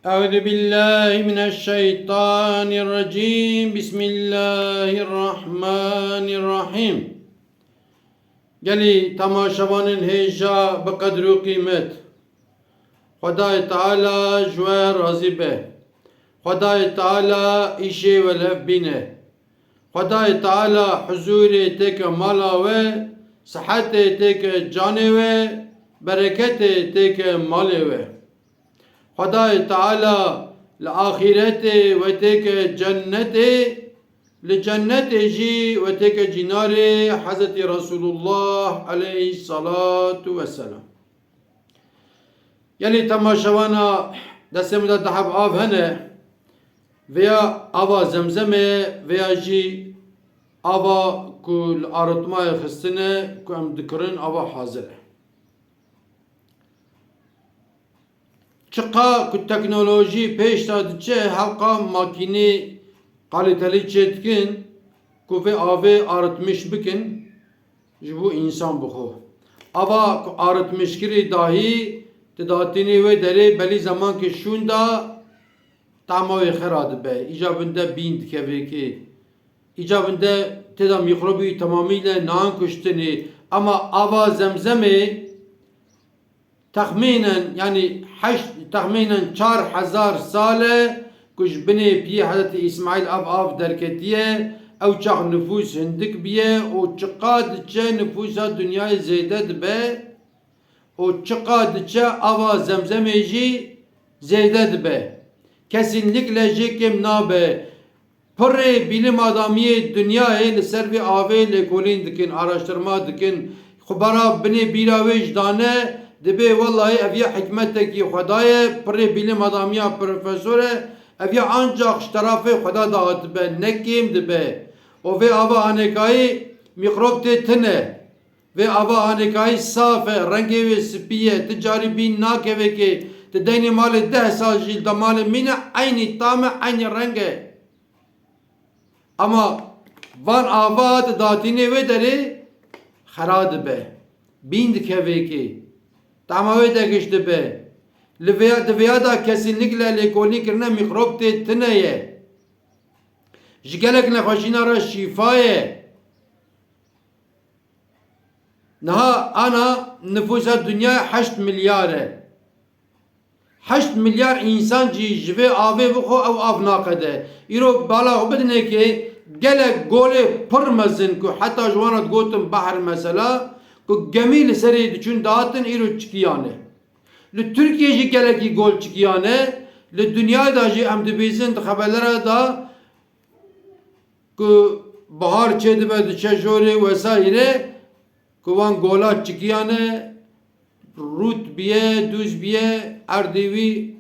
أعوذ بالله من الشيطان الرجيم بسم الله الرحمن الرحيم گلی تماشاوان هیجا بقدر و قیمت خدای تعالی جوه راضی به خدای تعالی ایشه و لف بینه خدای تعالی حضور تک مالا و صحت تک جانه و برکت تک ماله و خدای تعالی لآخرت و تک جنت لجنت جي وتك جنار حضرت رسول الله عليه الصلاة والسلام يعني تماشوانا دستم دا تحب آف هنه ويا آوا زمزمه ويا جي آوا كل آرتما خستنه كو ام دكرن آوا حاضره چقا كو تكنولوجي پیش دادچه حلقا ماكيني kaliteli çetkin kuve ave arıtmış bikin bu insan bu. Ava arıtmış kiri dahi tedatini ve deri beli zaman ki şunda tamamen kharadı be. İcabında bin keveki. İcabında teda mikrobi tamamıyla nan kuştuni ama ava zemzemi tahminen yani tahminen 4000 sale kuş bine piye Hazreti İsmail av derketiye ev çak nüfus hindik biye o çıkadıça nüfusa dünyayı zeydet be o çıkadıça ava zemzemeci zeydet be kesinlikle jekim nabe pırre bilim adamiye dünyayı servi ave lekolin dikin araştırma dikin khubara bine bila vecdane dibe vallahi evya hikmetteki Khudaya pırre bilim adamiya profesöre evya ancak tarafı Khuda dağıt be nekim dibe o ve ava hanekayı mikrop te tine ve ava hanekayı safe rengi ve spiye ticari bin nakeve ki te deni mali 10 sal jil da mali mine aynı tame aynı renge ama van ava te datine ve deri kharad be bin dikeve ki tamave de geçti be Livya da kesinlikle lekolin kirne mikrop te tineye. Jigelek nefajina ra şifaye. Naha ana nüfusa dünya 8 milyare. 8 milyar insan jive ave bu ev av nakade. İro bala hubedine ki gelek gole pırmazın ku hatta jwanat gotum bahar mesela ku gemil seri düşün dağıtın iro çıkiyane. Le Türkiye ji geleki gol çıkıyane, le dünyada ji em dibizin haberlere da ku bahar çedibe diçe jore vesaire ku van gola çıkıyane rut biye düz biye erdevi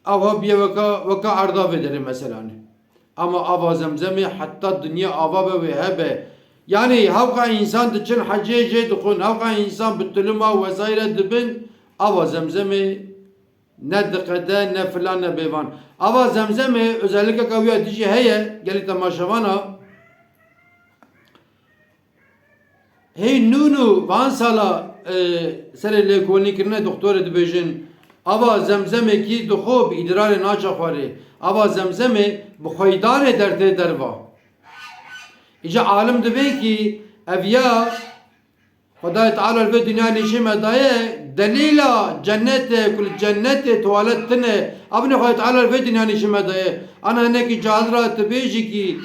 ava biye vaka arda vedere mesela ama ava zemzemi hatta dünya ava ve hebe yani havka insan için hacece dukun havka insan bütülüma vesaire dibin ava zemzemi ne dikede ne filan ne bevan. Ava zemzemi özellikle kavuya dişi heye geli tamaşavana hey nunu van sala serele konikirne doktor edibejin ava zemzemi ki dukhub idrar naçafari ava zemzemi bu khaydar ederte derva ica alim dibe ki evya Khudai Teala ve dünya nişime daye delila cennete kul cennete tuvaletine abne Khudai Teala ve dünya nişime daye ana ne ki cahra tebeji ki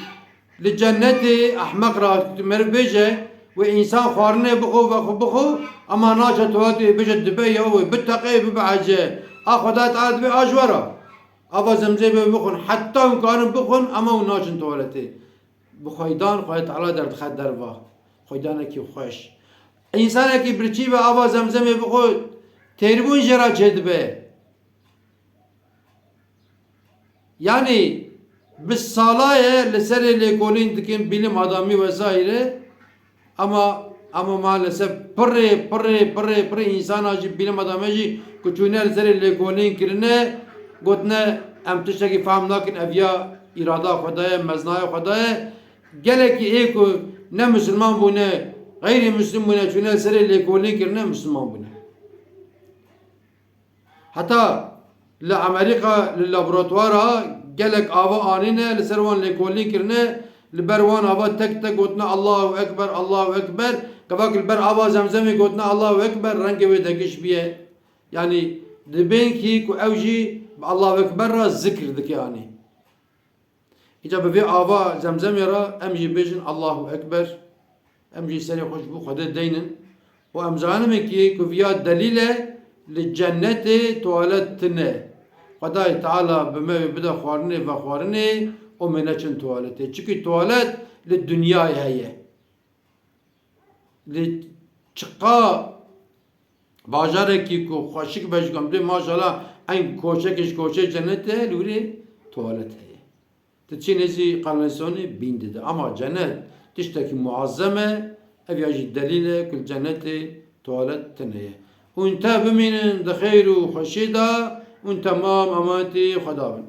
li cennete ahmak ra merbeje ve insan kharne bu ama naca tuvalete beje dibe ya ve bittaqi bi baje Khudai Teala be ajwara aba zemzebe bukun hatta kan bukun ama nacın tuvalete bu Khudai Teala dert khadar va Khudai ki khoş İnsan ki birçi ve ava zemzeme bu terbun jera çedbe. Yani biz salaya lesere lekolin dikin bilim adamı vesaire ama maalesef pırre insan acı bilim adamı acı küçüğüne lesere lekolin kirine gotne em tişteki fahm nakin evya irada Khudaya meznaya Khudaya gelek ki eko ne Müslüman bu ne gayrimüslim buna çünkü sere lekolin kirne Müslüman buna. Hatta لأمريكا للابراتوارها قالك آوا آنينه لسروان لكولين كرنه لبروان آوا تك تك قوتنا الله أكبر الله أكبر كفاك البر آوا زمزمي قوتنا الله أكبر رنگ ودقش بيه يعني دبين كي كو أوجي الله أكبر را ذكر ذك يعني إذا بفي آوا زمزمي را أمجي بيجن الله أكبر أمجي سري خوش بو خد دينن وأمزانم كي كفيات دليله للجنة توالتنا خدای تعالی به ما بده خوارنه و خوارنه و منه چند توالته چونکه توالت لدنیای هیه لچقا باجاره کی کو خوشک بجگم ده ماشاءالله این کوچکش کوچه جنته لوری توالت هیه تچینزی قلنسونی بینده ده اما جنت تشتکی معظمه اویاجی دلیله کل جنت توالت تنهیه وانت بمینن ده خیر و خوشی ده وانت تمام امانتي خدابن